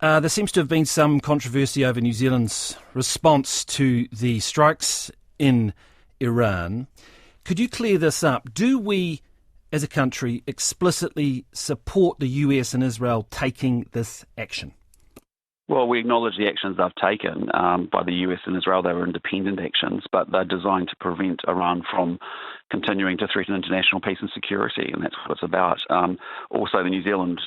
There seems to have been some controversy over New Zealand's response to the strikes in Iran. Could you clear this up? Do we, as a country, explicitly support the US and Israel taking this action? Well, we acknowledge the actions they've taken by the US and Israel. They were independent actions, but they're designed to prevent Iran from continuing to threaten international peace and security, and that's what it's about. Also, the New Zealand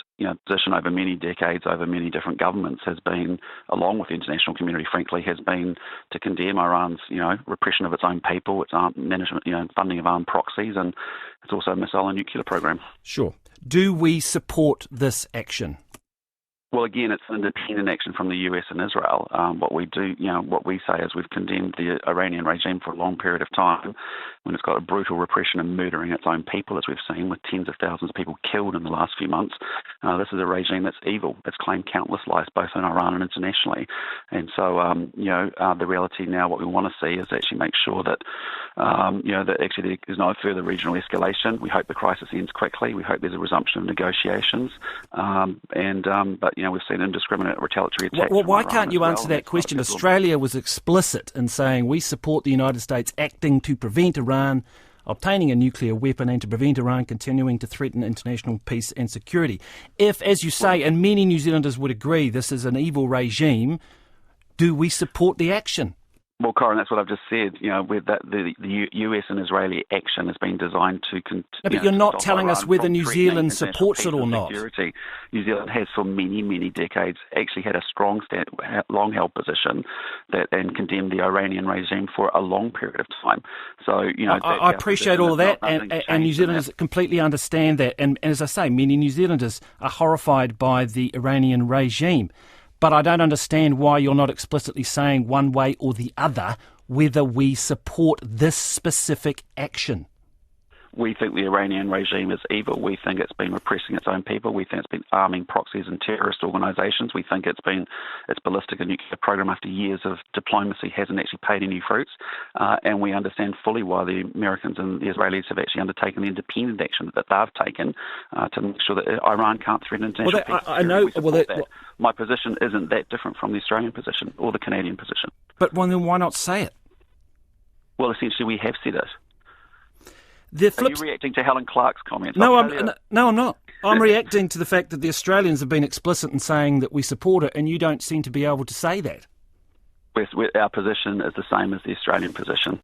position over many decades, over many different governments, has been, along with the international community, frankly, has been to condemn Iran's repression of its own people, its armed management, funding of armed proxies, and it's also a missile and nuclear program. Sure. Do we support this action? Well, again, it's an independent action from the US and Israel. What we say is we've condemned the Iranian regime for a long period of time when it's got a brutal repression and murdering its own people, as we've seen, with tens of thousands of people killed in the last few months. This is a regime that's evil. It's claimed countless lives, both in Iran and internationally. And so, the reality now, what we want to see is actually make sure that, that actually there's no further regional escalation. We hope the crisis ends quickly. We hope there's a resumption of negotiations. But we've seen indiscriminate retaliatory attacks. Well, why can't you answer that question? Australia was explicit in saying we support the United States acting to prevent Iran obtaining a nuclear weapon and to prevent Iran continuing to threaten international peace and security. If, as you say, and many New Zealanders would agree, this is an evil regime, do we support the action? Well, Corin, that's what I've just said. With that, the US and Israeli action has been designed to. But you're not telling us whether New Zealand supports it or not. Security. New Zealand has, for many, many decades, actually had a strong, long-held position and condemned the Iranian regime for a long period of time. So, I appreciate all of that, and New Zealanders completely understand that. And as I say, many New Zealanders are horrified by the Iranian regime. But I don't understand why you're not explicitly saying one way or the other whether we support this specific action. We think the Iranian regime is evil. We think it's been repressing its own people. We think it's been arming proxies and terrorist organisations. We think its ballistic and nuclear program, after years of diplomacy, hasn't actually paid any fruits. And we understand fully why the Americans and the Israelis have actually undertaken the independent action that they've taken to make sure that Iran can't threaten international peace. I know. My position isn't that different from the Australian position or the Canadian position. But then why not say it? Well, essentially, we have said it. Are you reacting to Helen Cark's comments? No, I'm not. I'm reacting to the fact that the Australians have been explicit in saying that we support it, and you don't seem to be able to say that. Our position is the same as the Australian position.